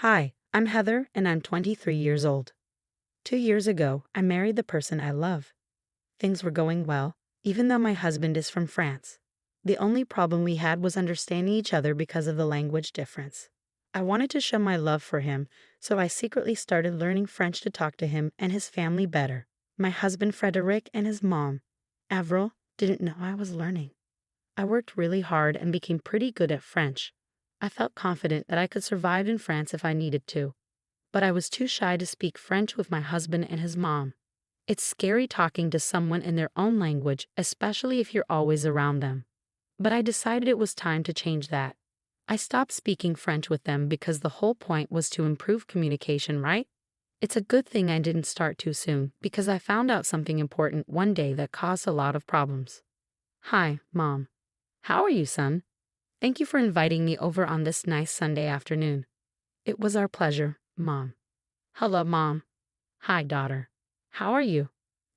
Hi, I'm Heather and I'm 23 years old. 2 years ago, I married the person I love. Things were going well, even though my husband is from France. The only problem we had was understanding each other because of the language difference. I wanted to show my love for him, so I secretly started learning French to talk to him and his family better. My husband Frédéric and his mom, Avril, didn't know I was learning. I worked really hard and became pretty good at French. I felt confident that I could survive in France if I needed to, but I was too shy to speak French with my husband and his mom. It's scary talking to someone in their own language, especially if you're always around them. But I decided it was time to change that. I stopped speaking French with them because the whole point was to improve communication, right? It's a good thing I didn't start too soon because I found out something important one day that caused a lot of problems. Hi, Mom. How are you, son? Thank you for inviting me over on this nice Sunday afternoon. It was our pleasure, Mom. Hello, Mom. Hi, daughter. How are you?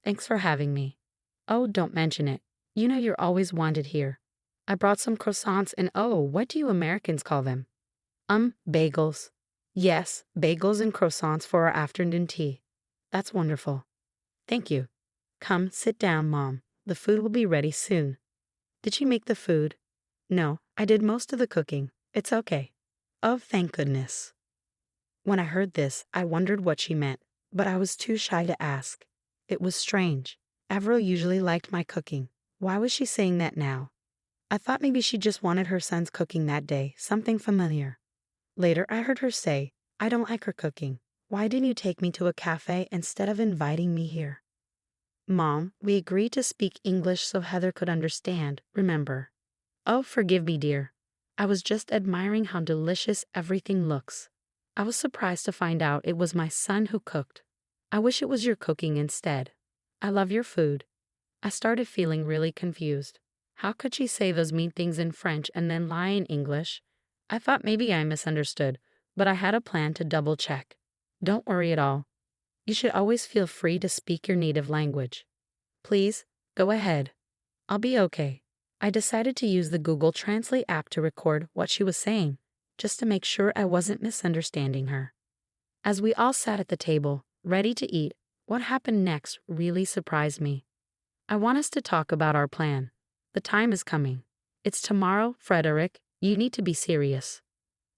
Thanks for having me. Oh, don't mention it. You know you're always wanted here. I brought some croissants and what do you Americans call them? Bagels. Yes, bagels and croissants for our afternoon tea. That's wonderful. Thank you. Come, sit down, Mom. The food will be ready soon. Did she make the food? No, I did most of the cooking. It's okay. Oh, thank goodness. When I heard this, I wondered what she meant, but I was too shy to ask. It was strange. Avril usually liked my cooking. Why was she saying that now? I thought maybe she just wanted her son's cooking that day, something familiar. Later, I heard her say, I don't like her cooking. Why didn't you take me to a cafe instead of inviting me here? Mom, we agreed to speak English so Heather could understand, remember? Oh, forgive me, dear. I was just admiring how delicious everything looks. I was surprised to find out it was my son who cooked. I wish it was your cooking instead. I love your food. I started feeling really confused. How could she say those mean things in French and then lie in English? I thought maybe I misunderstood, but I had a plan to double check. Don't worry at all. You should always feel free to speak your native language. Please, go ahead. I'll be okay. I decided to use the Google Translate app to record what she was saying, just to make sure I wasn't misunderstanding her. As we all sat at the table, ready to eat, what happened next really surprised me. I want us to talk about our plan. The time is coming. It's tomorrow, Frédéric. You need to be serious.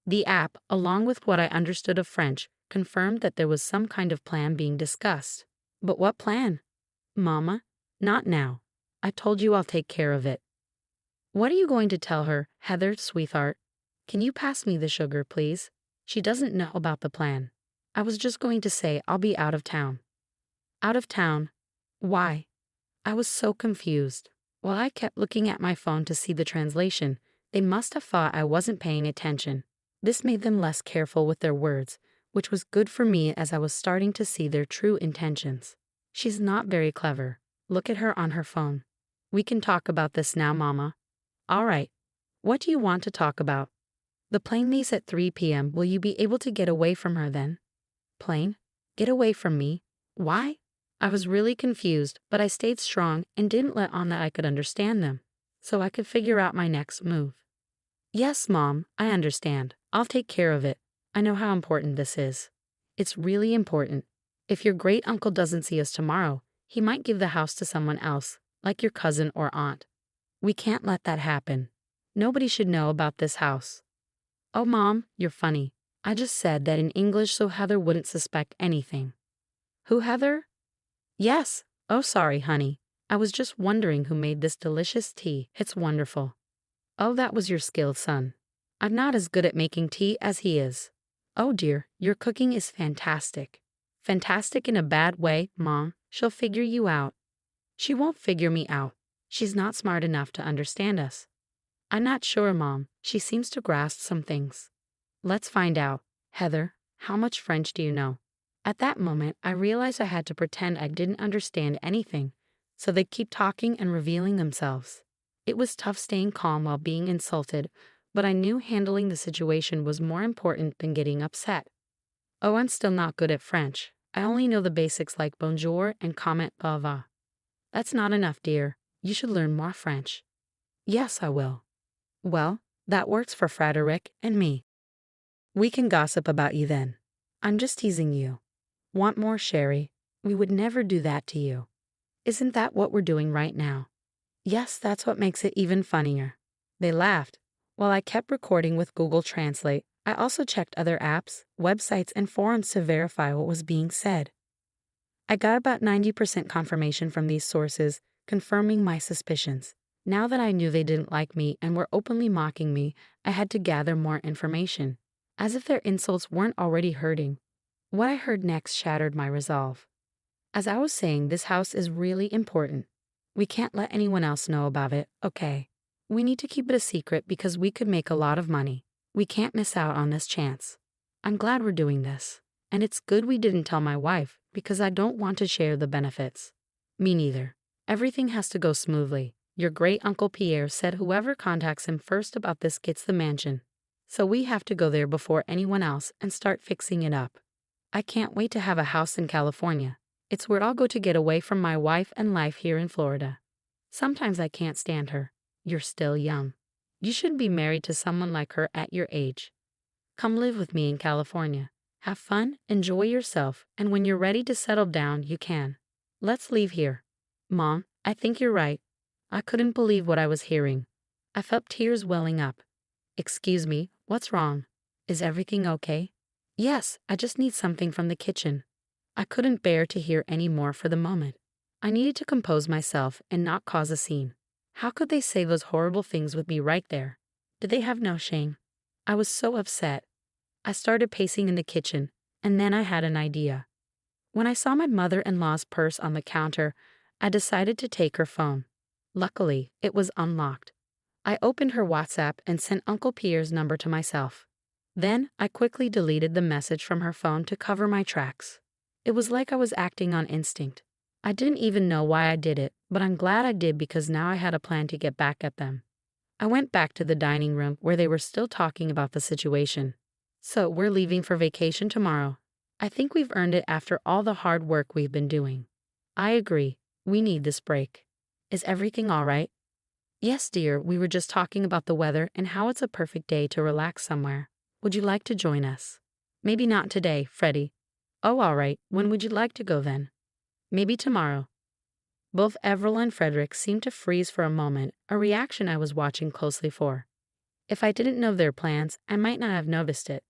The app, along with what I understood of French, confirmed that there was some kind of plan being discussed. But what plan? Mama, not now. I told you I'll take care of it. What are you going to tell her, Heather, sweetheart? Can you pass me the sugar, please? She doesn't know about the plan. I was just going to say I'll be out of town. Out of town? Why? I was so confused. While I kept looking at my phone to see the translation, they must have thought I wasn't paying attention. This made them less careful with their words, which was good for me as I was starting to see their true intentions. She's not very clever. Look at her on her phone. We can talk about this now, Mama. All right. What do you want to talk about? The plane leaves at 3 p.m. Will you be able to get away from her then? Plane? Get away from me? Why? I was really confused, but I stayed strong and didn't let on that I could understand them, so I could figure out my next move. Yes, Mom, I understand. I'll take care of it. I know how important this is. It's really important. If your great uncle doesn't see us tomorrow, he might give the house to someone else, like your cousin or aunt. We can't let that happen. Nobody should know about this house. Oh, Mom, you're funny. I just said that in English so Heather wouldn't suspect anything. Who, Heather? Yes. Oh, sorry, honey. I was just wondering who made this delicious tea. It's wonderful. Oh, that was your skill, son. I'm not as good at making tea as he is. Oh, dear, your cooking is fantastic. Fantastic in a bad way, Mom. She'll figure you out. She won't figure me out. She's not smart enough to understand us. I'm not sure, Mom. She seems to grasp some things. Let's find out. Heather, how much French do you know? At that moment, I realized I had to pretend I didn't understand anything, so they'd keep talking and revealing themselves. It was tough staying calm while being insulted, but I knew handling the situation was more important than getting upset. Oh, I'm still not good at French. I only know the basics like bonjour and comment au revoir. That's not enough, dear. You should learn more French. Yes, I will. Well, that works for Frédéric and me. We can gossip about you then. I'm just teasing you. Want more, Sherry? We would never do that to you. Isn't that what we're doing right now? Yes, that's what makes it even funnier. They laughed. While I kept recording with Google Translate, I also checked other apps, websites, and forums to verify what was being said. I got about 90% confirmation from these sources, confirming my suspicions. Now that I knew they didn't like me and were openly mocking me, I had to gather more information. As if their insults weren't already hurting. What I heard next shattered my resolve. As I was saying, this house is really important. We can't let anyone else know about it, okay? We need to keep it a secret because we could make a lot of money. We can't miss out on this chance. I'm glad we're doing this. And it's good we didn't tell my wife because I don't want to share the benefits. Me neither. Everything has to go smoothly. Your great Uncle Pierre said whoever contacts him first about this gets the mansion. So we have to go there before anyone else and start fixing it up. I can't wait to have a house in California. It's where I'll go to get away from my wife and life here in Florida. Sometimes I can't stand her. You're still young. You should be married to someone like her at your age. Come live with me in California. Have fun, enjoy yourself, and when you're ready to settle down, you can. Let's leave here. Mom, I think you're right. I couldn't believe what I was hearing. I felt tears welling up. Excuse me, what's wrong? Is everything okay? Yes, I just need something from the kitchen. I couldn't bear to hear any more for the moment. I needed to compose myself and not cause a scene. How could they say those horrible things with me right there? Did they have no shame? I was so upset. I started pacing in the kitchen, and then I had an idea. When I saw my mother-in-law's purse on the counter, I decided to take her phone. Luckily, it was unlocked. I opened her WhatsApp and sent Uncle Pierre's number to myself. Then, I quickly deleted the message from her phone to cover my tracks. It was like I was acting on instinct. I didn't even know why I did it, but I'm glad I did because now I had a plan to get back at them. I went back to the dining room where they were still talking about the situation. So, we're leaving for vacation tomorrow. I think we've earned it after all the hard work we've been doing. I agree. We need this break. Is everything all right? Yes, dear, we were just talking about the weather and how it's a perfect day to relax somewhere. Would you like to join us? Maybe not today, Freddie. Oh, all right. When would you like to go then? Maybe tomorrow. Both Avril and Frédéric seemed to freeze for a moment, a reaction I was watching closely for. If I didn't know their plans, I might not have noticed it.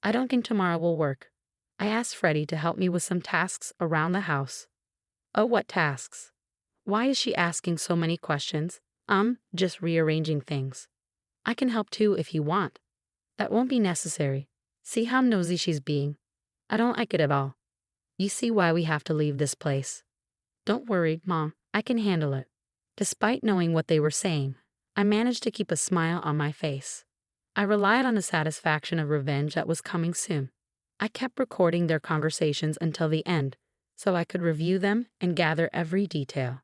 I don't think tomorrow will work. I asked Freddie to help me with some tasks around the house. Oh, what tasks? Why is she asking so many questions? Just rearranging things. I can help too if you want. That won't be necessary. See how nosy she's being. I don't like it at all. You see why we have to leave this place. Don't worry, Mom, I can handle it. Despite knowing what they were saying, I managed to keep a smile on my face. I relied on the satisfaction of revenge that was coming soon. I kept recording their conversations until the end, so I could review them and gather every detail.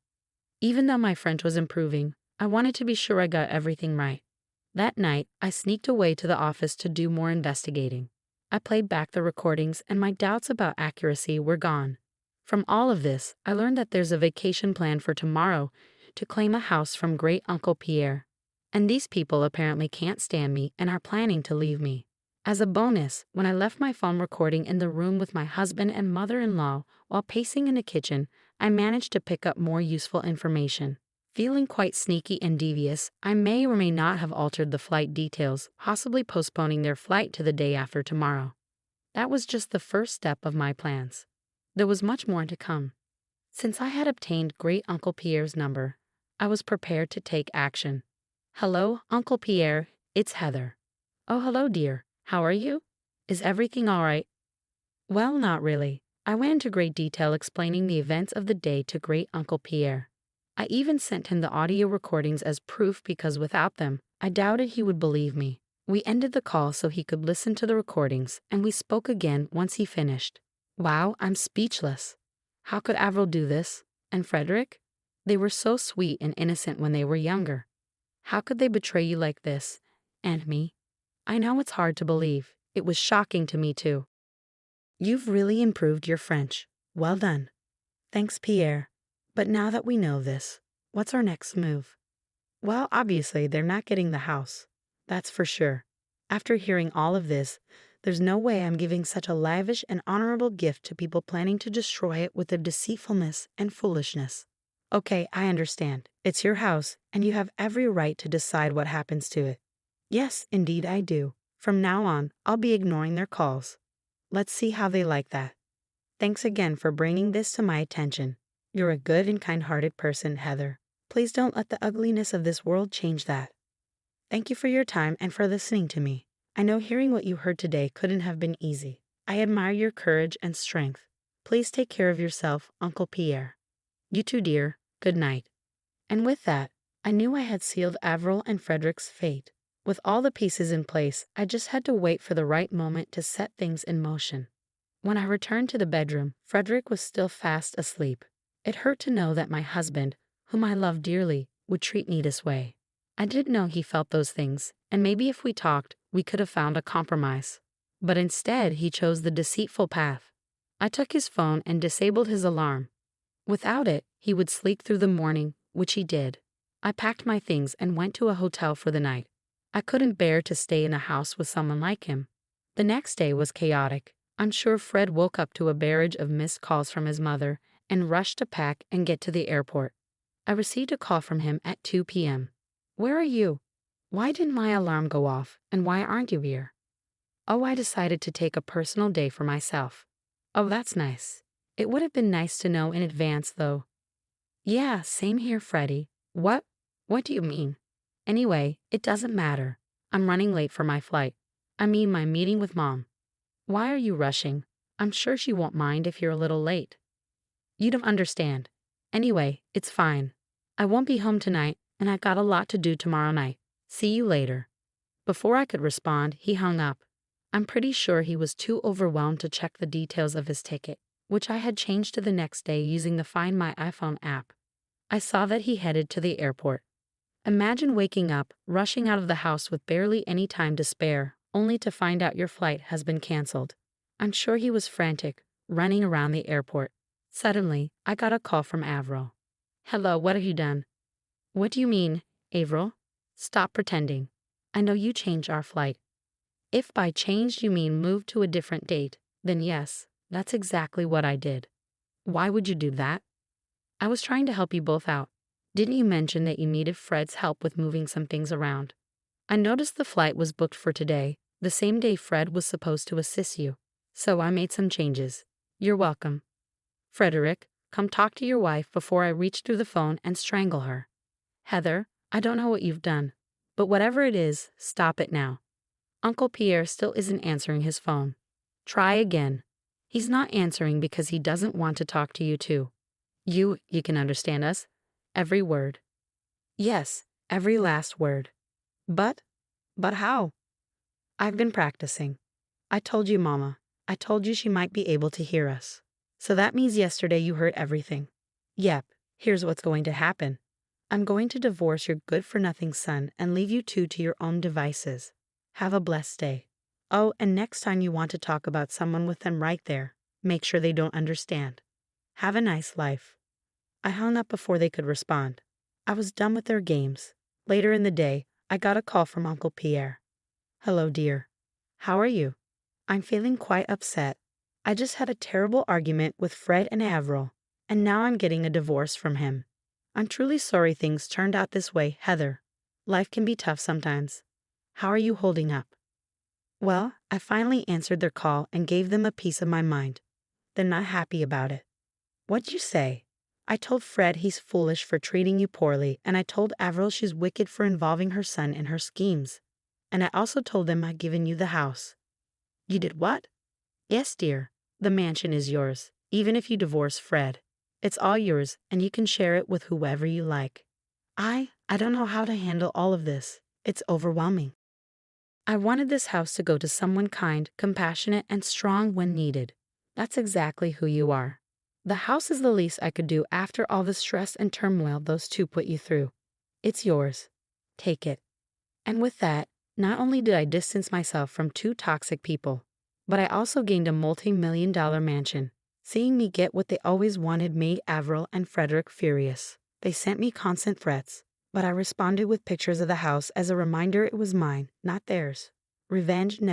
Even though my French was improving, I wanted to be sure I got everything right. That night, I sneaked away to the office to do more investigating. I played back the recordings and my doubts about accuracy were gone. From all of this, I learned that there's a vacation planned for tomorrow to claim a house from Great Uncle Pierre. And these people apparently can't stand me and are planning to leave me. As a bonus, when I left my phone recording in the room with my husband and mother-in-law while pacing in the kitchen, I managed to pick up more useful information. Feeling quite sneaky and devious, I may or may not have altered the flight details, possibly postponing their flight to the day after tomorrow. That was just the first step of my plans. There was much more to come. Since I had obtained Great Uncle Pierre's number, I was prepared to take action. Hello, Uncle Pierre, it's Heather. Oh, hello, dear. How are you? Is everything all right? Well, not really. I went into great detail explaining the events of the day to Great Uncle Pierre. I even sent him the audio recordings as proof because without them, I doubted he would believe me. We ended the call so he could listen to the recordings, and we spoke again once he finished. Wow, I'm speechless. How could Avril do this? And Frédéric? They were so sweet and innocent when they were younger. How could they betray you like this? And me? I know it's hard to believe. It was shocking to me too. You've really improved your French. Well done. Thanks, Pierre. But now that we know this, what's our next move? Well, obviously, they're not getting the house. That's for sure. After hearing all of this, There's no way I'm giving such a lavish and honorable gift to people planning to destroy it with their deceitfulness and foolishness. Okay, I understand. It's your house, and you have every right to decide what happens to it. Yes, indeed I do. From now on, I'll be ignoring their calls. Let's see how they like that. Thanks again for bringing this to my attention. You're a good and kind-hearted person, Heather. Please don't let the ugliness of this world change that. Thank you for your time and for listening to me. I know hearing what you heard today couldn't have been easy. I admire your courage and strength. Please take care of yourself, Uncle Pierre. You too, dear. Good night. And with that, I knew I had sealed Avril and Frédéric's fate. With all the pieces in place, I just had to wait for the right moment to set things in motion. When I returned to the bedroom, Frédéric was still fast asleep. It hurt to know that my husband, whom I loved dearly, would treat me this way. I didn't know he felt those things, and maybe if we talked, we could have found a compromise. But instead, he chose the deceitful path. I took his phone and disabled his alarm. Without it, he would sleep through the morning, which he did. I packed my things and went to a hotel for the night. I couldn't bear to stay in a house with someone like him. The next day was chaotic. I'm sure Fred woke up to a barrage of missed calls from his mother and rushed to pack and get to the airport. I received a call from him at 2 p.m. Where are you? Why didn't my alarm go off, and why aren't you here? Oh, I decided to take a personal day for myself. Oh, that's nice. It would have been nice to know in advance, though. Yeah, same here, Freddie. What? What do you mean? Anyway, it doesn't matter. I'm running late for my flight. I mean my meeting with Mom. Why are you rushing? I'm sure she won't mind if you're a little late. You don't understand. Anyway, it's fine. I won't be home tonight, and I've got a lot to do tomorrow night. See you later. Before I could respond, he hung up. I'm pretty sure he was too overwhelmed to check the details of his ticket, which I had changed to the next day using the Find My iPhone app. I saw that he headed to the airport. Imagine waking up, rushing out of the house with barely any time to spare, only to find out your flight has been canceled. I'm sure he was frantic, running around the airport. Suddenly, I got a call from Avril. Hello, what have you done? What do you mean, Avril? Stop pretending. I know you changed our flight. If by changed you mean moved to a different date, then yes, that's exactly what I did. Why would you do that? I was trying to help you both out. Didn't you mention that you needed Fred's help with moving some things around? I noticed the flight was booked for today, the same day Fred was supposed to assist you. So I made some changes. You're welcome. Frédéric, come talk to your wife before I reach through the phone and strangle her. Heather, I don't know what you've done, but whatever it is, stop it now. Uncle Pierre still isn't answering his phone. Try again. He's not answering because he doesn't want to talk to you too. You can understand us? Every word. Yes, every last word. But how? I've been practicing. I told you, Mama. I told you she might be able to hear us. So that means yesterday you heard everything. Yep, here's what's going to happen. I'm going to divorce your good-for-nothing son and leave you two to your own devices. Have a blessed day. Oh, and next time you want to talk about someone with them right there, make sure they don't understand. Have a nice life. I hung up before they could respond. I was done with their games. Later in the day, I got a call from Uncle Pierre. Hello, dear. How are you? I'm feeling quite upset. I just had a terrible argument with Fred and Avril, and now I'm getting a divorce from him. I'm truly sorry things turned out this way, Heather. Life can be tough sometimes. How are you holding up? Well, I finally answered their call and gave them a piece of my mind. They're not happy about it. What'd you say? I told Fred he's foolish for treating you poorly, and I told Avril she's wicked for involving her son in her schemes. And I also told them I'd given you the house. You did what? Yes, dear. The mansion is yours, even if you divorce Fred. It's all yours, and you can share it with whoever you like. I don't know how to handle all of this. It's overwhelming. I wanted this house to go to someone kind, compassionate, and strong when needed. That's exactly who you are. The house is the least I could do after all the stress and turmoil those two put you through. It's yours. Take it. And with that, not only did I distance myself from two toxic people, but I also gained a multi-million-dollar mansion. Seeing me get what they always wanted made Avril and Frédéric furious. They sent me constant threats, but I responded with pictures of the house as a reminder it was mine, not theirs. Revenge never